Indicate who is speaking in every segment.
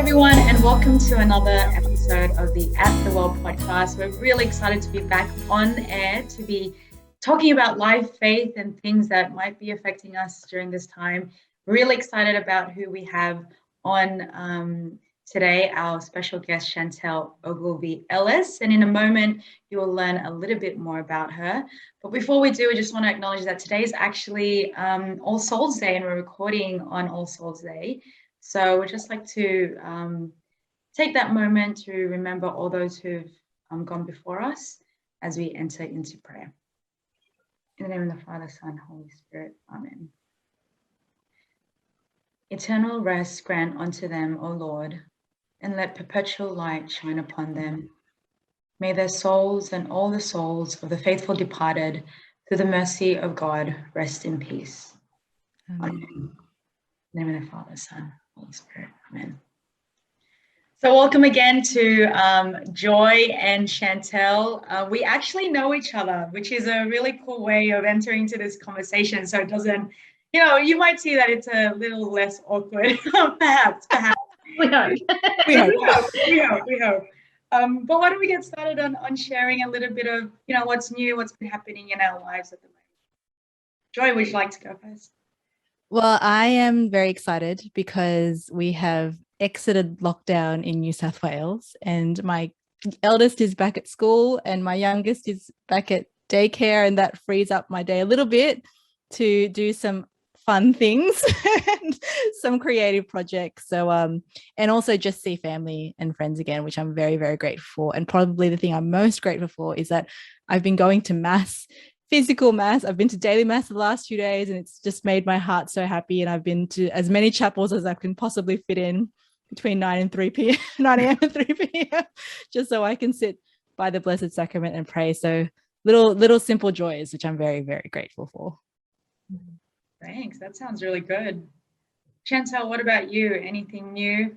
Speaker 1: everyone, and welcome to another episode of the At the Well podcast. We're really excited to be back on air to be talking about life, faith, and things that might be affecting us during this time. Really excited about who we have on today, our special guest, Chantelle Ogilvie-Ellis. And in a moment, you will learn a little bit more about her. But before we do, we just want to acknowledge that today is actually All Souls Day, and we're recording on All Souls Day. So we'd just like to take that moment to remember all those who've gone before us as we enter into prayer. In the name of the Father, Son, Holy Spirit, Amen. Eternal rest grant unto them, O Lord, and let perpetual light shine upon them. May their souls and all the souls of the faithful departed, through the mercy of God, rest in peace. Amen. In the name of the Father, Son, Holy Spirit, Amen. So welcome again to Joy and Chantelle. We actually know each other, which is a really cool way of entering into this conversation. So it doesn't, you might see that it's a little less awkward, perhaps.
Speaker 2: We hope.
Speaker 1: We hope. But why don't we get started on sharing a little bit of, what's new, what's been happening in our lives at the moment. Joy, would you like to go first?
Speaker 2: Well, I am very excited because we have exited lockdown in New South Wales, and my eldest is back at school and my youngest is back at daycare, and that frees up my day a little bit to do some fun things and some creative projects. So and also just see family and friends again, which I'm very, very grateful for. And probably the thing I'm most grateful for is that I've been going to mass, physical mass. I've been to daily mass the last few days, and it's just made my heart so happy. And I've been to as many chapels as I can possibly fit in between 9 a.m. and 3 p.m. just so I can sit by the Blessed Sacrament and pray. So little simple joys, which I'm very, very grateful for.
Speaker 1: Thanks. That sounds really good. Chantelle, what about you? Anything new?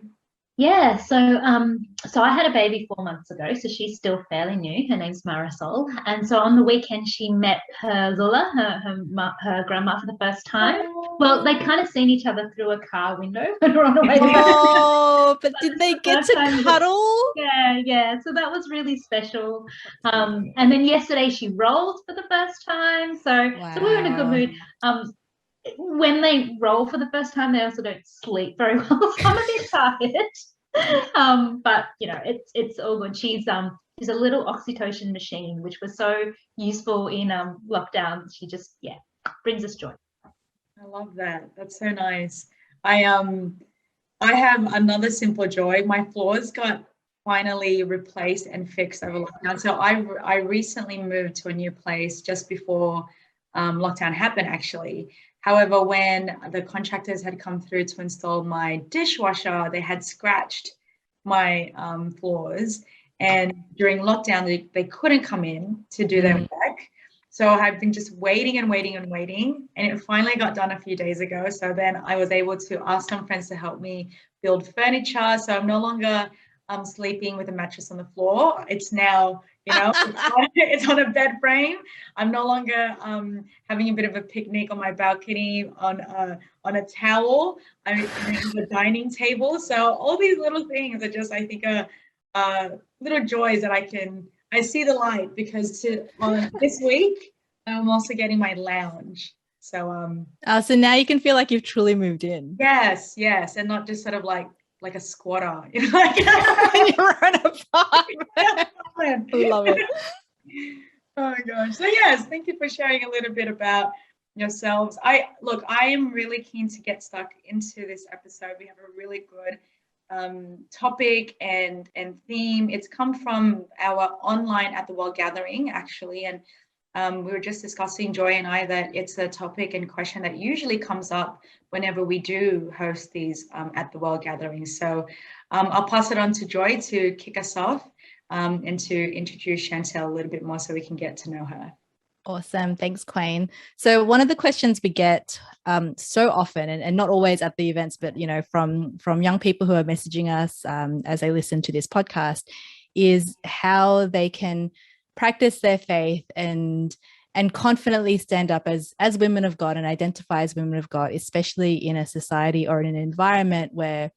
Speaker 3: Yeah, so I had a baby 4 months ago, so she's still fairly new. Her name's Marisol, and so on the weekend she met her Lula, her grandma, for the first time. Well, they kind of seen each other through a car window when we were on the way.
Speaker 2: Oh, but did they get to cuddle?
Speaker 3: Yeah. So that was really special. And then yesterday she rolled for the first time, so we were in a good mood. When they roll for the first time, they also don't sleep very well, so I'm a bit tired. But it's all good. She's a little oxytocin machine, which was so useful in lockdown. She just brings us joy.
Speaker 1: I love that. That's so nice. I have another simple joy. My floors got finally replaced and fixed over lockdown. So I recently moved to a new place just before lockdown happened, actually. However, when the contractors had come through to install my dishwasher, they had scratched my floors. And during lockdown, they couldn't come in to do their work. So I've been just waiting. And it finally got done a few days ago. So then I was able to ask some friends to help me build furniture. So I'm no longer sleeping with a mattress on the floor. It's now, it's on a bed frame. I'm no longer having a bit of a picnic on my balcony on a towel. I'm on the dining table. So all these little things are just, I think, little joys that I see the light, because this week I'm also getting my lounge. So
Speaker 2: so now you can feel like you've truly moved in.
Speaker 1: Yes, and not just sort of like a squatter,
Speaker 2: You're on a farm. Love it.
Speaker 1: Oh my gosh. So yes, thank you for sharing a little bit about yourselves. I am really keen to get stuck into this episode. We have a really good topic and theme. It's come from our online At the Well gathering, actually, and we were just discussing, Joy and I, that it's a topic and question that usually comes up whenever we do host these At the Well gatherings. So I'll pass it on to Joy to kick us off and to introduce Chantelle a little bit more so we can get to know her.
Speaker 2: Awesome. Thanks, Qwayne. So one of the questions we get so often, and not always at the events, but, from young people who are messaging us as they listen to this podcast, is how they can practice their faith and confidently stand up as women of God and identify as women of God, especially in a society or in an environment where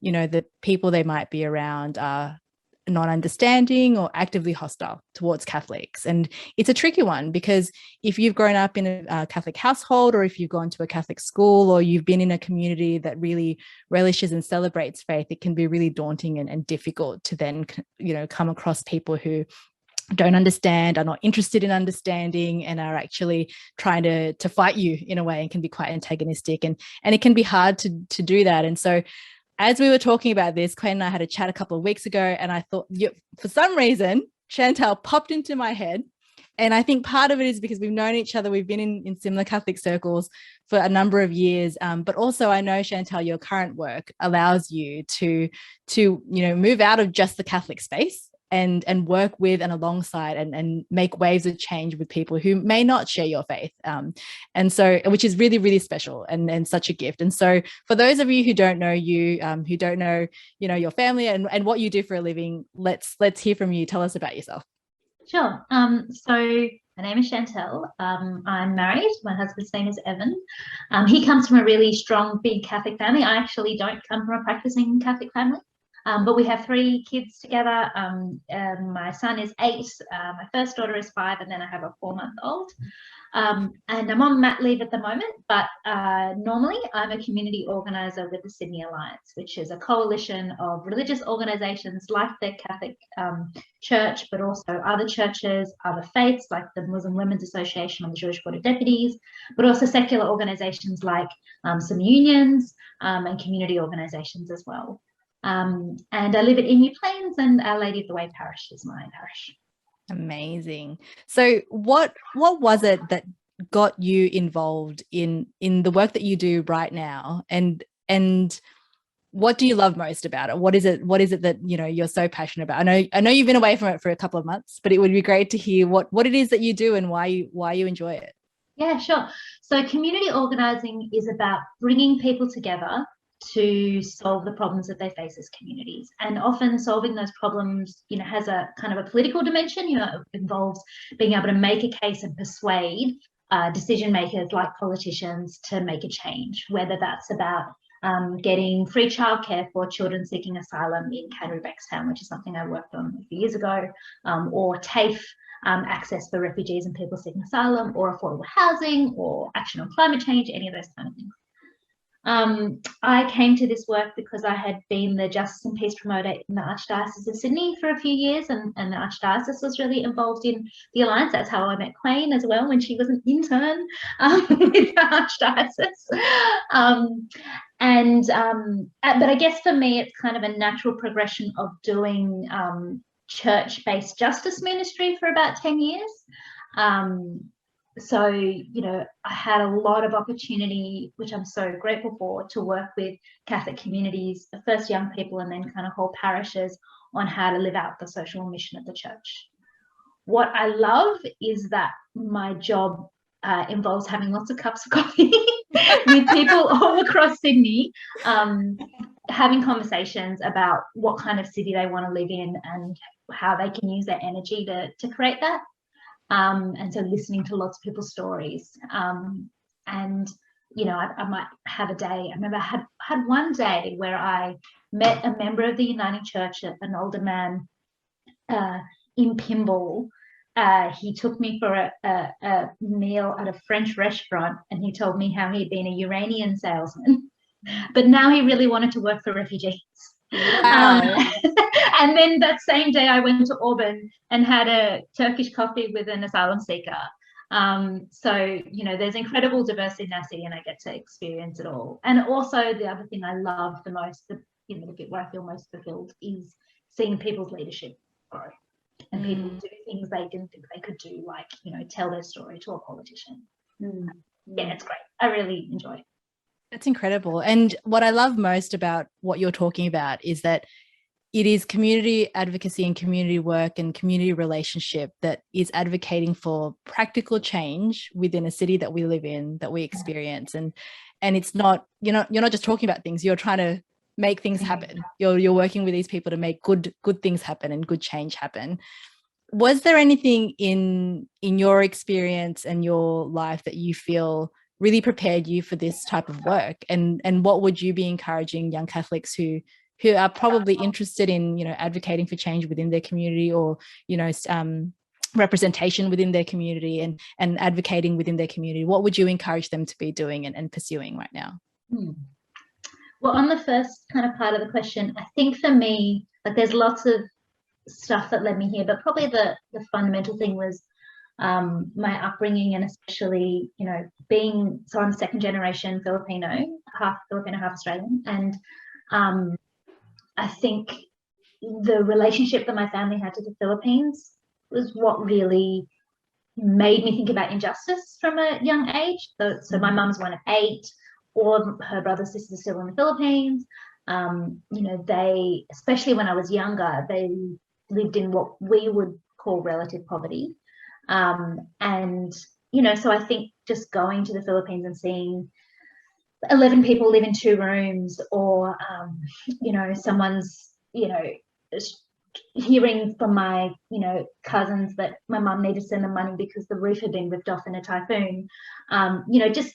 Speaker 2: you know, the people they might be around are non-understanding or actively hostile towards Catholics. And it's a tricky one, because if you've grown up in a Catholic household, or if you've gone to a Catholic school, or you've been in a community that really relishes and celebrates faith, it can be really daunting and difficult to then, you know, come across people who don't understand, are not interested in understanding, and are actually trying to fight you in a way, and can be quite antagonistic, and it can be hard to do that. And so as we were talking about this, Qwayne and I had a chat a couple of weeks ago, and I thought, for some reason, Chantelle popped into my head. And I think part of it is because we've known each other. We've been in similar Catholic circles for a number of years. But also I know, Chantelle, your current work allows you to you know, move out of just the Catholic space and work with and alongside and make waves of change with people who may not share your faith. And so, which is really, really special and such a gift. And so for those of you who don't know you, who don't know, you know, your family and what you do for a living, let's hear from you. Tell us about yourself.
Speaker 3: Sure. So my name is Chantelle. I'm married. My husband's name is Evan. He comes from a really strong, big Catholic family. I actually don't come from a practicing Catholic family. But we have 3 kids together. My son is 8, my first daughter is 5, and then I have a 4-month-old. And I'm on mat leave at the moment, but normally I'm a community organiser with the Sydney Alliance, which is a coalition of religious organisations like the Catholic Church, but also other churches, other faiths like the Muslim Women's Association or the Jewish Board of Deputies, but also secular organisations like some unions and community organisations as well. And I live at Emu Plains, and Our Lady of the Way parish is my parish.
Speaker 2: Amazing. So what was it that got you involved in the work that you do right now, and what do you love most about it? What is it that, you know, you're so passionate about? I know you've been away from it for a couple of months, but it would be great to hear what it is that you do and why you enjoy it.
Speaker 3: Yeah, sure. So community organising is about bringing people together to solve the problems that they face as communities, and often solving those problems, you know, has a kind of a political dimension. You know, it involves being able to make a case and persuade decision makers like politicians to make a change, whether that's about getting free childcare for children seeking asylum in Canterbury-Bankstown, which is something I worked on a few years ago, or TAFE, access for refugees and people seeking asylum, or affordable housing, or action on climate change, any of those kind of things. I came to this work because I had been the Justice and Peace promoter in the Archdiocese of Sydney for a few years, and the Archdiocese was really involved in the Alliance. That's how I met Qwayne as well, when she was an intern with the Archdiocese. But I guess for me, it's kind of a natural progression of doing church-based justice ministry for about 10 years. So, you know, I had a lot of opportunity, which I'm so grateful for, to work with Catholic communities, first young people and then kind of whole parishes, on how to live out the social mission of the church. What I love is that my job involves having lots of cups of coffee with people all across Sydney, having conversations about what kind of city they want to live in and how they can use their energy to create that. And so listening to lots of people's stories. And, you know, I might have a day. I remember I had one day where I met a member of the Uniting Church, an older man in Pymble. He took me for a meal at a French restaurant, and he told me how he'd been a uranium salesman, but now he really wanted to work for refugees.
Speaker 2: Wow.
Speaker 3: And then that same day I went to Auburn and had a Turkish coffee with an asylum seeker. So, you know, there's incredible diversity in our city, and I get to experience it all. And also the other thing I love the most, the bit where I feel most fulfilled, is seeing people's leadership grow and people do things they didn't think they could do, like, you know, tell their story to a politician. Yeah, it's great. I really enjoy it.
Speaker 2: That's incredible. And what I love most about what you're talking about is that it is community advocacy and community work and community relationship that is advocating for practical change within a city that we live in, that we experience. And it's not, you're not just talking about things, you're trying to make things happen. You're working with these people to make good things happen and good change happen. Was there anything in your experience and your life that you feel really prepared you for this type of work? And what would you be encouraging young Catholics who who are probably interested in, advocating for change within their community, or, representation within their community, and advocating within their community? What would you encourage them to be doing and pursuing right now?
Speaker 3: Well, on the first kind of part of the question, I think for me, like, there's lots of stuff that led me here, but probably the fundamental thing was my upbringing, and especially, being, so I'm second generation Filipino, half Filipino, half Australian. And I think the relationship that my family had to the Philippines was what really made me think about injustice from a young age. So my mum's one of 8. All of her brothers and sisters are still in the Philippines. They, especially when I was younger, they lived in what we would call relative poverty. So I think just going to the Philippines and seeing 11 people live in 2 rooms, or, someone's, hearing from my, cousins that my mum needed to send them money because the roof had been ripped off in a typhoon, just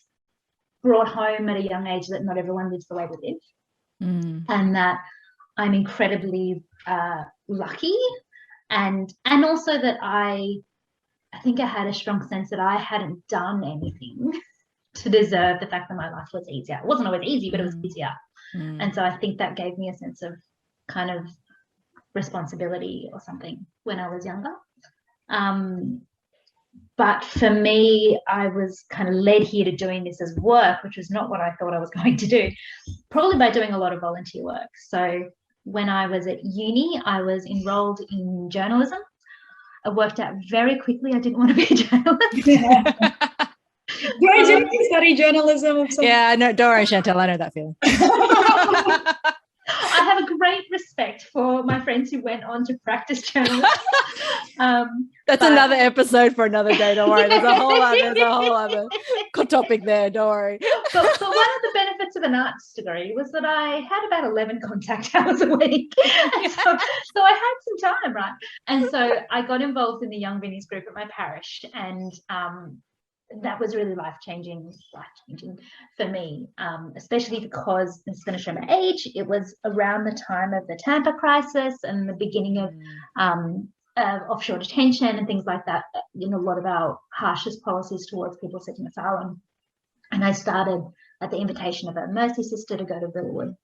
Speaker 3: brought home at a young age that not everyone lives the way we live, and that I'm incredibly lucky, and also that I think I had a strong sense that I hadn't done anything to deserve the fact that my life was easier. It wasn't always easy, but it was easier. And so I think that gave me a sense of kind of responsibility or something when I was younger. But for me, I was kind of led here to doing this as work, which was not what I thought I was going to do, probably by doing a lot of volunteer work. So when I was at uni, I was enrolled in journalism. I worked out very quickly I didn't want to be a journalist.
Speaker 1: Where did you study journalism or something?
Speaker 2: Yeah, no, don't worry, Chantelle, I know that feeling.
Speaker 3: I have a great respect for my friends who went on to practice journalism.
Speaker 2: That's another episode for another day, don't worry. There's a whole other topic there, don't worry.
Speaker 3: But one of the benefits of an arts degree was that I had about 11 contact hours a week. So I had some time, right? And so I got involved in the Young Vinnies group at my parish, and that was really life-changing for me, especially because, it's going to show my age, it was around the time of the Tampa crisis and the beginning of offshore detention and things like that, a lot of our harshest policies towards people seeking asylum. And I started at the invitation of a Mercy sister to go to Billwood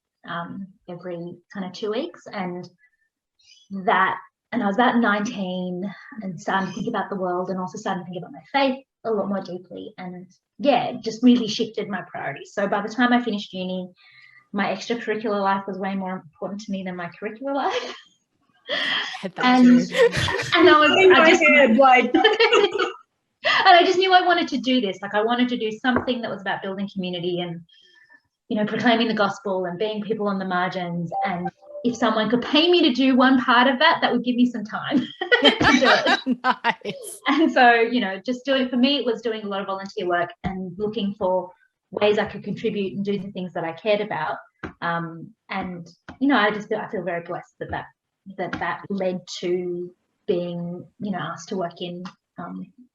Speaker 3: every kind of 2 weeks, and I was about 19 and starting to think about the world, and also starting to think about my faith a lot more deeply, and it just really shifted my priorities. So by the time I finished uni, my extracurricular life was way more important to me than my curricular life.
Speaker 2: And I
Speaker 3: just knew I wanted to do this. Like, I wanted to do something that was about building community and, proclaiming the gospel and being people on the margins. And if someone could pay me to do one part of that, that would give me some time to do it.
Speaker 2: Nice.
Speaker 3: And so, just for me, it was doing a lot of volunteer work and looking for ways I could contribute and do the things that I cared about. I feel very blessed that led to being, asked to work in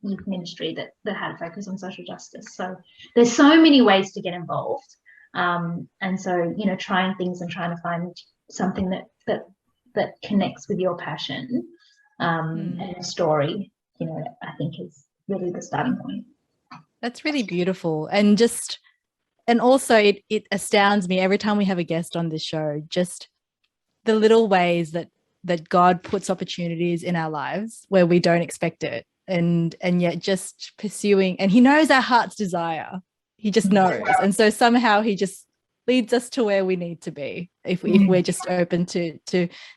Speaker 3: youth ministry that had a focus on social justice. So there's so many ways to get involved. And so, trying things and trying to find something that connects with your passion and your story, I think is really the starting point.
Speaker 2: That's really beautiful. And also it astounds me every time we have a guest on this show, just the little ways that God puts opportunities in our lives where we don't expect it, and yet just pursuing, and he knows our heart's desire. He just knows. And so somehow he just leads us to where we need to be if we're just open to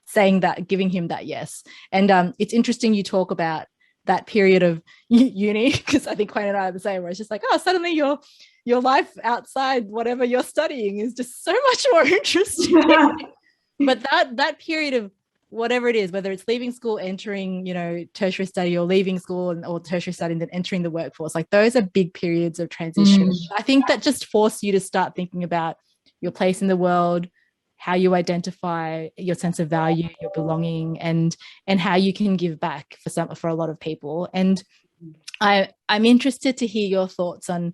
Speaker 2: saying that, giving him that yes. And it's interesting you talk about that period of uni, because I think Qwayne and I are the same, where it's just like, oh, suddenly your life outside whatever you're studying is just so much more interesting. But that period of whatever it is, whether it's leaving school, entering, tertiary study, or leaving school or tertiary study and then entering the workforce, like those are big periods of transition. I think that just force you to start thinking about your place in the world, how you identify your sense of value, your belonging, and how you can give back for a lot of people. And I'm interested to hear your thoughts on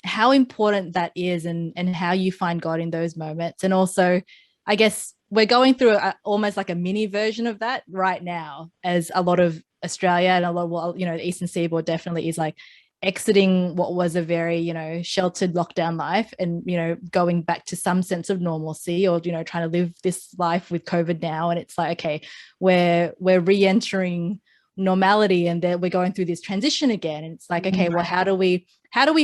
Speaker 2: how important that is, and how you find God in those moments, and also I guess we're going through almost like a mini version of that right now, as a lot of Australia and a lot of, well, you know, the Eastern Seaboard definitely is like exiting what was a very, you know, sheltered lockdown life and, you know, going back to some sense of normalcy, or, you know, trying to live this life with COVID now. And it's like, okay, we're re-entering normality, and then we're going through this transition again. And it's like, okay, well, how do we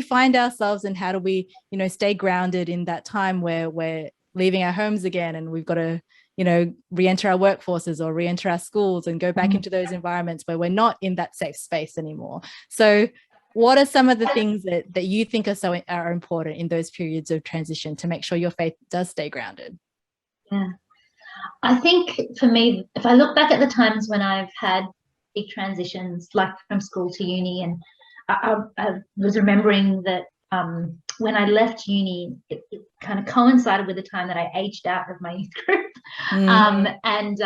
Speaker 2: find ourselves, and how do we, you know, stay grounded in that time where we're leaving our homes again, and we've got to, you know, re-enter our workforces or re-enter our schools and go back into those environments where we're not in that safe space anymore. So what are some of the things that you think are important in those periods of transition to make sure your faith does stay grounded?
Speaker 3: Yeah, I think for me, if I look back at the times when I've had big transitions, like from school to uni, and I was remembering that when I left uni, it kind of coincided with the time that I aged out of my youth group, and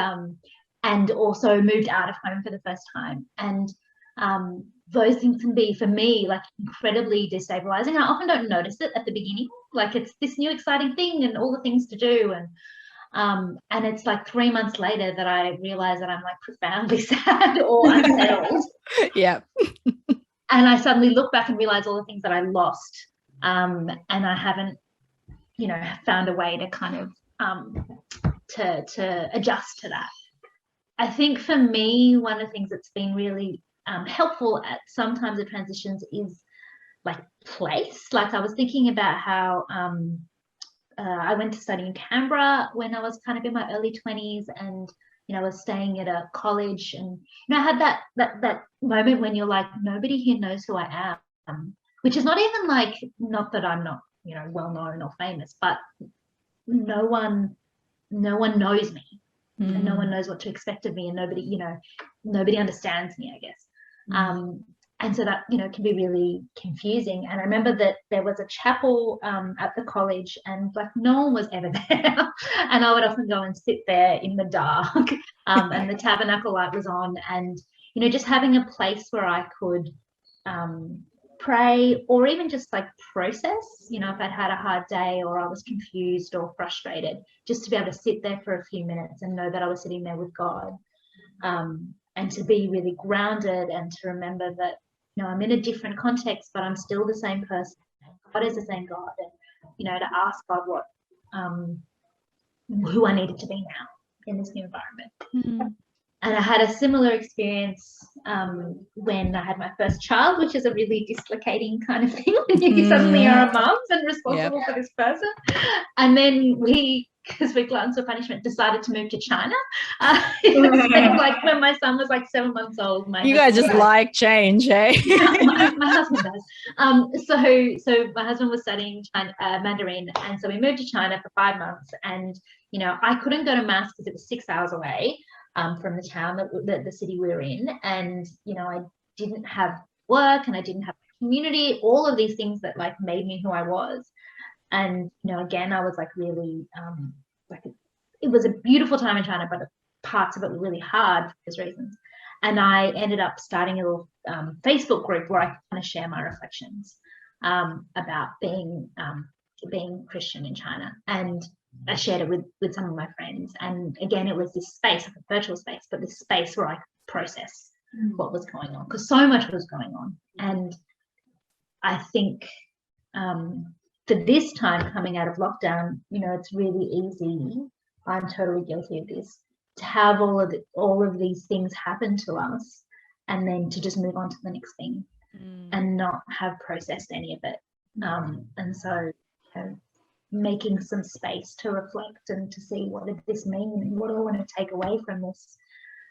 Speaker 3: also moved out of home for the first time. And those things can be, for me, like incredibly destabilizing. I often don't notice it at the beginning, like it's this new exciting thing and all the things to do, and it's like 3 months later that I realize that I'm like profoundly sad or unsettled.
Speaker 2: Yeah.
Speaker 3: And I suddenly look back and realize all the things that I lost, and I haven't, you know, found a way to kind of to adjust to that. I think for me, one of the things that's been really helpful at sometimes the transitions is like place. Like I was thinking about how I went to study in Canberra when I was kind of in my early 20s, and you know, I was staying at a college, and you know, I had that moment when you're like, nobody here knows who I am, which is not even like, not that I'm not, you know, well known or famous, but no one knows me, and no one knows what to expect of me, and nobody understands me, I guess. And so that, you know, can be really confusing. And I remember that there was a chapel at the college, and like no one was ever there. And I would often go and sit there in the dark, and the tabernacle light was on, and, you know, just having a place where I could pray, or even just like process, you know, if I'd had a hard day or I was confused or frustrated, just to be able to sit there for a few minutes and know that I was sitting there with God, and to be really grounded, and to remember that, you know, I'm in a different context, but I'm still the same person. God is the same God, and, you know, to ask God what, who I needed to be now in this new environment. And I had a similar experience when I had my first child, which is a really dislocating kind of thing when you suddenly are a mum and responsible for this person. And then we, because we're gluttons for punishment, decided to move to China. Like when my son was like 7 months old.
Speaker 2: You guys just like change, eh?
Speaker 3: my husband does. So my husband was studying Mandarin, and so we moved to China for 5 months. And, you know, I couldn't go to mass because it was 6 hours away from the town, the city we were in. And, you know, I didn't have work, and I didn't have community, all of these things that like made me who I was. And, you know, again, I was like really, like it was a beautiful time in China, but parts of it were really hard for those reasons. And I ended up starting a little Facebook group where I could kind of share my reflections about being Christian in China. And I shared it with some of my friends. And again, it was this space, like a virtual space, but this space where I could process what was going on, because so much was going on. And I think for this time coming out of lockdown, you know, it's really easy, I'm totally guilty of this, to have all of these things happen to us, and then to just move on to the next thing and not have processed any of it. And so, you know, making some space to reflect and to see, what did this mean? What do I want to take away from this?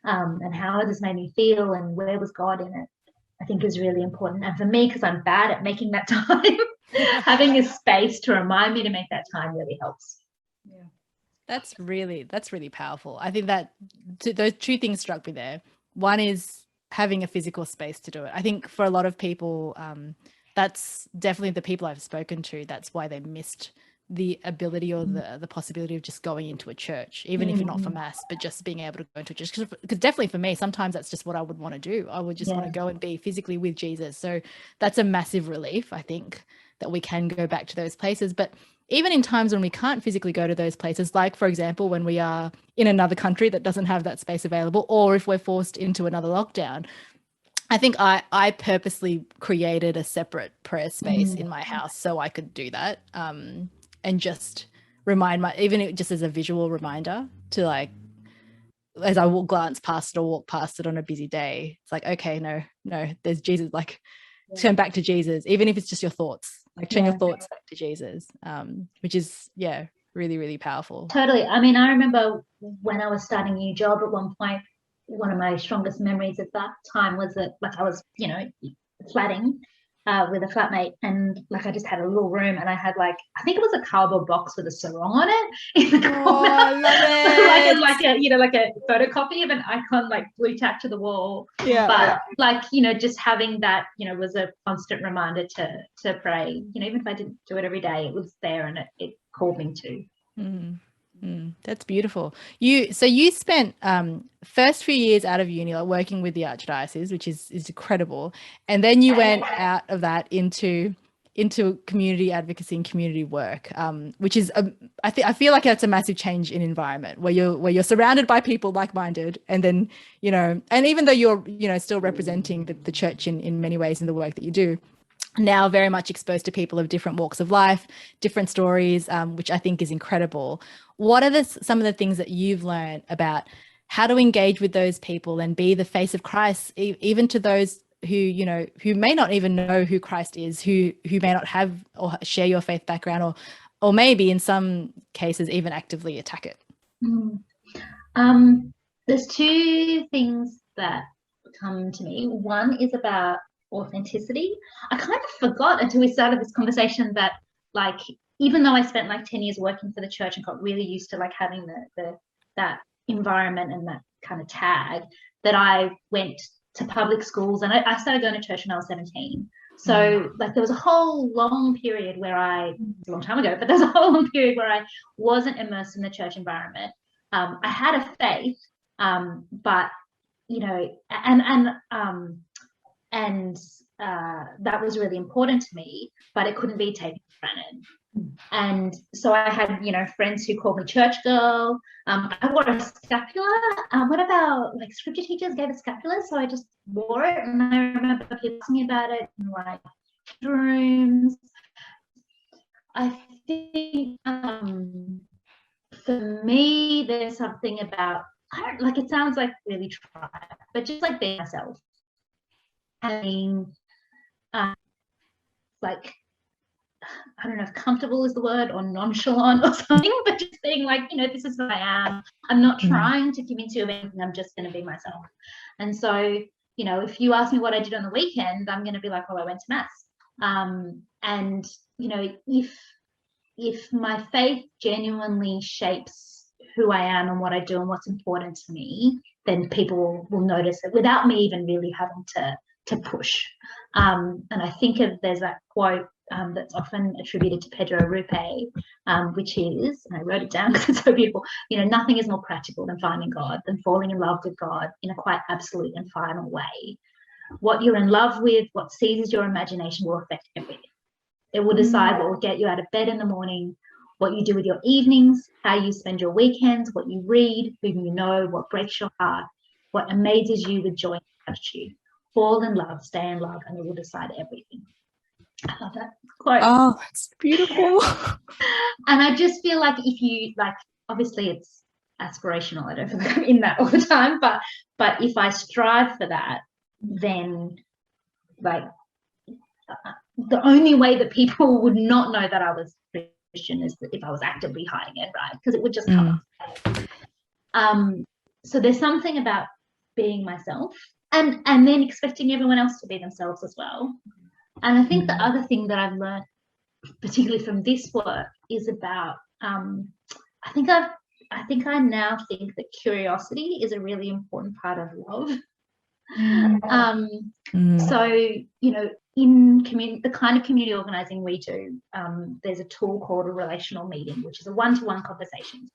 Speaker 3: And how has this made me feel? And where was God in it? I think is really important. And for me, because I'm bad at making that time, having a space to remind me to make that time really helps.
Speaker 2: Yeah. That's really powerful. I think that those two things struck me there. One is having a physical space to do it. I think for a lot of people, that's definitely the people I've spoken to, that's why they missed the ability or the possibility of just going into a church, even if you're not for mass, but just being able to go into a church. Because definitely for me, sometimes that's just what I would want to do. I would just want to go and be physically with Jesus. So that's a massive relief, I think, that we can go back to those places. But even in times when we can't physically go to those places, like, for example, when we are in another country that doesn't have that space available, or if we're forced into another lockdown, I think I purposely created a separate prayer space in my house so I could do that, and just remind even just as a visual reminder to, like, as I will glance past it or walk past it on a busy day, it's like, okay, no, there's Jesus, like, turn back to Jesus, even if it's just your thoughts, like turn your thoughts back to Jesus, which is, really, really powerful.
Speaker 3: Totally. I mean, I remember when I was starting a new job at one point, one of my strongest memories at that time was that, like, I was, flatting with a flatmate, and like I just had a little room, and I had, like, I think it was a cardboard box with a sarong on it in the corner.
Speaker 2: I love it.
Speaker 3: like a photocopy of an icon, like blue tacked to the wall.
Speaker 2: Yeah.
Speaker 3: But like, just having that, was a constant reminder to pray. Even if I didn't do it every day, it was there, and it called me to.
Speaker 2: That's beautiful. You spent first few years out of uni, like, working with the Archdiocese, which is incredible, and then you went out of that into community advocacy and community work, which is I feel like that's a massive change in environment where you're surrounded by people like-minded, and then and even though you're still representing the church in many ways in the work that you do, now very much exposed to people of different walks of life, different stories, which I think is incredible. What are some of the things that you've learned about how to engage with those people and be the face of Christ, even to those who may not even know who Christ is, who may not have or share your faith background, or maybe in some cases even actively attack it?
Speaker 3: There's two things that come to me. One is about authenticity. I kind of forgot until we started this conversation that, like, even though I spent like 10 years working for the church and got really used to, like, having that environment and that kind of tag, that I went to public schools, and I started going to church when I was 17. So like there was a whole long period where it's a long time ago, but there's a whole long period where I wasn't immersed in the church environment. I had a faith, but that was really important to me, but it couldn't be taken for granted. And so I had, friends who called me church girl. I wore a scapular. What about, like, scripture teachers gave a scapular, so I just wore it. And I remember people asking me about it in, like, rooms. I think for me, there's something about, it sounds like really tribe, but just like being myself. Having like, I don't know if comfortable is the word, or nonchalant or something, but just being like, this is who I am. I'm not trying to give into anything. I'm just going to be myself. And so, if you ask me what I did on the weekend, I'm going to be like, well, I went to mass. And, if my faith genuinely shapes who I am and what I do and what's important to me, then people will notice it without me even really having to push. And I think there's that quote that's often attributed to Pedro Rupe, which is, and I wrote it down because it's so beautiful, nothing is more practical than finding God, than falling in love with God in a quite absolute and final way. What you're in love with, what seizes your imagination, will affect everything. It will decide what will get you out of bed in the morning, what you do with your evenings, how you spend your weekends, what you read, who you know, what breaks your heart, what amazes you with joy and gratitude. Fall in love, stay in love, and it will decide everything. I love that quote.
Speaker 2: Oh, it's beautiful.
Speaker 3: And I just feel like if you, like, obviously it's aspirational. I don't feel like I'm in that all the time, but if I strive for that, then, like, the only way that people would not know that I was Christian is if I was actively hiding it, right? Because it would just come up. So there's something about being myself and then expecting everyone else to be themselves as well. And I think the other thing that I've learned, particularly from this work, is about I think I now think that curiosity is a really important part of love. So, in the kind of community organizing we do, there's a tool called a relational meeting, which is a one-to-one conversation,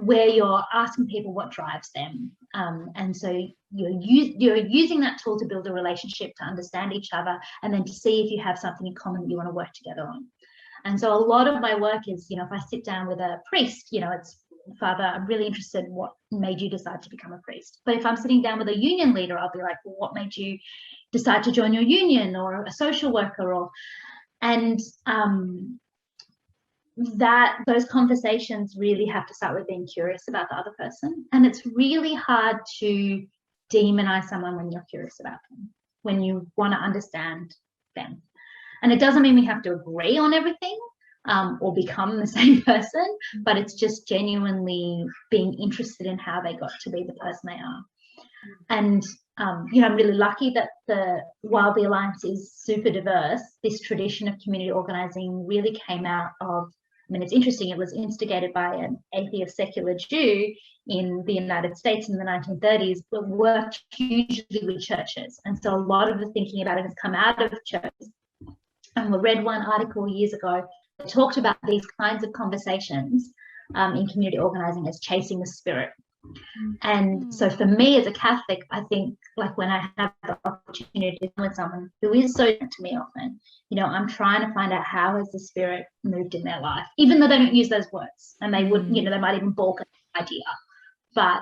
Speaker 3: where you're asking people what drives them. And so you're using that tool to build a relationship, to understand each other, and then to see if you have something in common that you want to work together on. And so a lot of my work is, if I sit down with a priest, it's, Father, I'm really interested in what made you decide to become a priest. But if I'm sitting down with a union leader, I'll be like, well, what made you decide to join your union, or a social worker, and that those conversations really have to start with being curious about the other person. And it's really hard to demonize someone when you're curious about them, when you want to understand them. And it doesn't mean we have to agree on everything or become the same person, but it's just genuinely being interested in how they got to be the person they are. And I'm really lucky that while the Alliance is super diverse, this tradition of community organizing really came out of, it's interesting, it was instigated by an atheist secular Jew in the United States in the 1930s, but worked hugely with churches. And so a lot of the thinking about it has come out of churches. And we read one article years ago that talked about these kinds of conversations in community organizing as chasing the spirit. And so for me as a Catholic, I think, like, when I have the opportunity to be with someone who is so different to me often, I'm trying to find out how has the spirit moved in their life, even though they don't use those words, and they would, they might even balk at the idea. But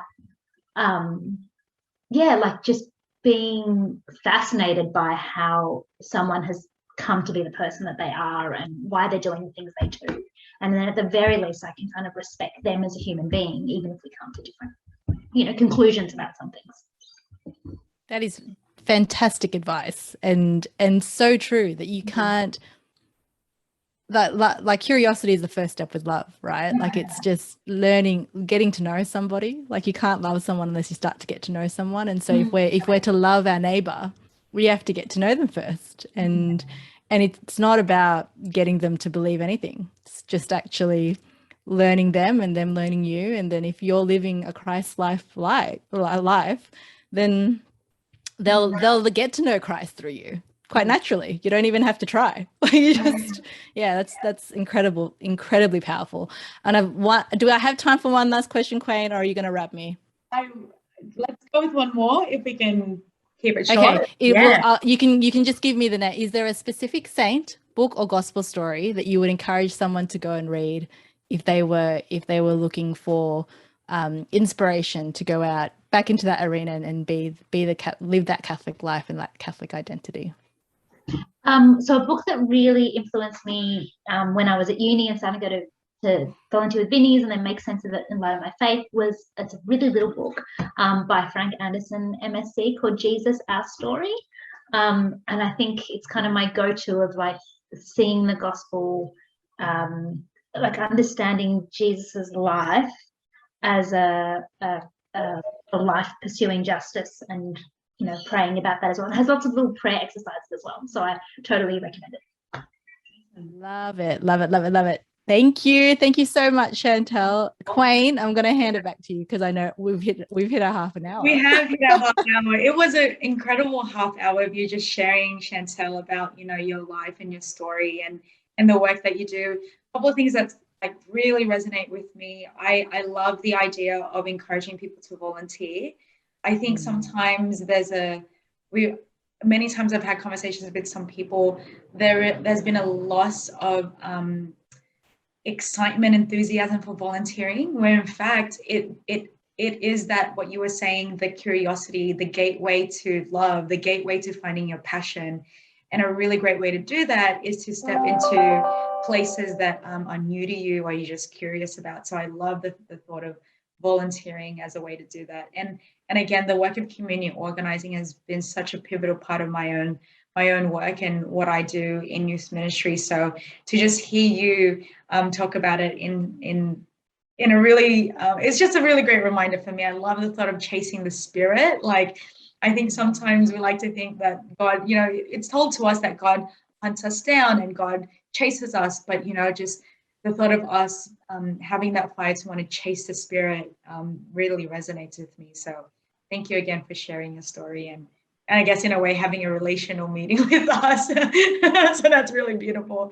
Speaker 3: like, just being fascinated by how someone has come to be the person that they are and why they're doing the things they do. And then at the very least, I can kind of respect them as a human being, even if we come to different, conclusions about some things.
Speaker 2: That is fantastic advice, and so true, that you can't, like curiosity is the first step with love, right? Like, it's just learning, getting to know somebody. Like, you can't love someone unless you start to get to know someone. And so if we're to love our neighbor, we have to get to know them first. And it's not about getting them to believe anything. It's just actually learning them and them learning you. And then if you're living a Christ life, then they'll get to know Christ through you quite naturally. You don't even have to try. You just, that's incredible, incredibly powerful. And do I have time for one last question, Qwayne, or are you going to wrap me?
Speaker 1: Let's go with one more if we can keep it short.
Speaker 2: Okay, you can just give me the name. Is there a specific saint, book, or gospel story that you would encourage someone to go and read if they were looking for inspiration to go out back into that arena and live that Catholic life and that Catholic identity?
Speaker 3: So a book that really influenced me when I was at uni and starting to go to volunteer with Vinnies and then make sense of it in light of my faith it's a really little book by Frank Anderson, MSc, called Jesus, Our Story. And I think it's kind of my go-to of, like, seeing the gospel, like understanding Jesus's life as a life pursuing justice, and praying about that as well. It has lots of little prayer exercises as well, so I totally recommend it.
Speaker 2: Love it. Thank you so much, Chantelle. Qwayne, I'm going to hand it back to you because I know we've hit our half an hour.
Speaker 1: We have hit our half an hour. It was an incredible half hour of you just sharing, Chantelle, about your life and your story and the work that you do. A couple of things that like really resonate with me. I love the idea of encouraging people to volunteer. I think sometimes many times I've had conversations with some people, there's been a loss of excitement, enthusiasm for volunteering, where in fact it is that what you were saying, the curiosity, the gateway to love, the gateway to finding your passion. And a really great way to do that is to step into places that are new to you or you're just curious about. So I love the thought of volunteering as a way to do that. And again, the work of community organizing has been such a pivotal part of my own work and what I do in youth ministry. So to just hear you talk about it in a really, it's just a really great reminder for me. I love the thought of chasing the spirit. Like, I think sometimes we like to think that God, it's told to us that God hunts us down and God chases us, but just the thought of us having that fire to want to chase the spirit really resonates with me. So thank you again for sharing your story and I guess in a way having a relational meeting with us. So that's really beautiful.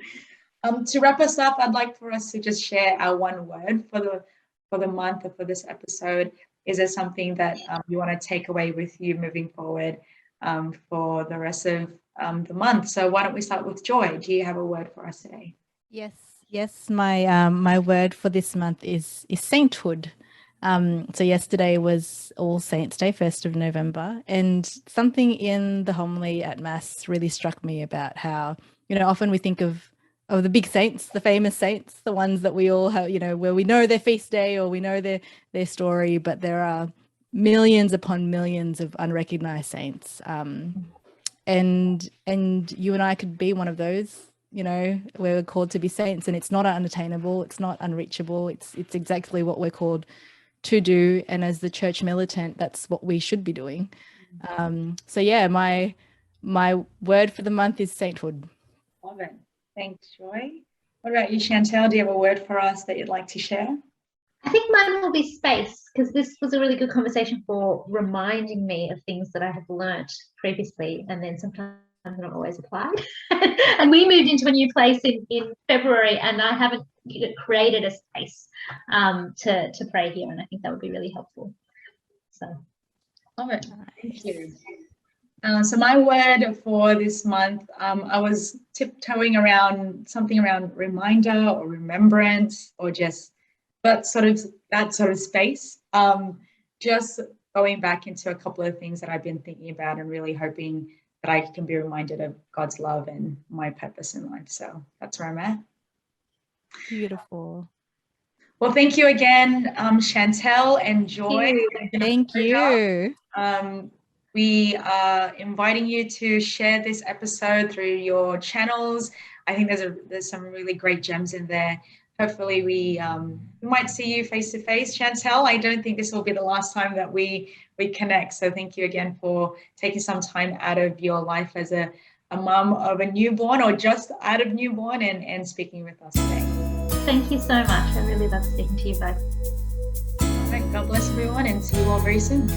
Speaker 1: To wrap us up, I'd like for us to just share our one word for the month or for this episode. Is there something that you want to take away with you moving forward for the rest of the month? So why don't we start with Joy? Do you have a word for us today?
Speaker 2: Yes. My word for this month is sainthood. So yesterday was All Saints Day, 1st of November, and something in the homily at Mass really struck me about how, often we think of the big saints, the famous saints, the ones that we all have, where we know their feast day or we know their story, but there are millions upon millions of unrecognized saints. And you and I could be one of those, we're called to be saints, and it's not unattainable, it's not unreachable, it's exactly what we're called to do, and as the church militant, that's what we should be doing. So yeah, my word for the month is sainthood.
Speaker 1: Love it. Thanks, Joy. What about you, Chantelle? Do you have a word for us that you'd like to share?
Speaker 3: I think mine will be space, because this was a really good conversation for reminding me of things that I have learnt previously and then sometimes not always applied. And we moved into a new place in February, and I haven't created a space to pray here, and I think that would be really helpful. So,
Speaker 1: love it. Thank you. So my word for this month, I was tiptoeing around something around reminder or remembrance, or just that sort of space. Just going back into a couple of things that I've been thinking about and really hoping that I can be reminded of God's love and my purpose in life. So that's where I'm at.
Speaker 2: Beautiful.
Speaker 1: Well, thank you again, Chantelle and Joy.
Speaker 2: Thank you.
Speaker 1: We are inviting you to share this episode through your channels. I think there's some really great gems in there. Hopefully we might see you face to face, Chantelle. I don't think this will be the last time that we connect. So thank you again for taking some time out of your life as a mum of a newborn, or just out of newborn, and speaking with us today.
Speaker 3: Thank you so much. I really love speaking to you both.
Speaker 1: All right, God bless everyone, and see you all very soon.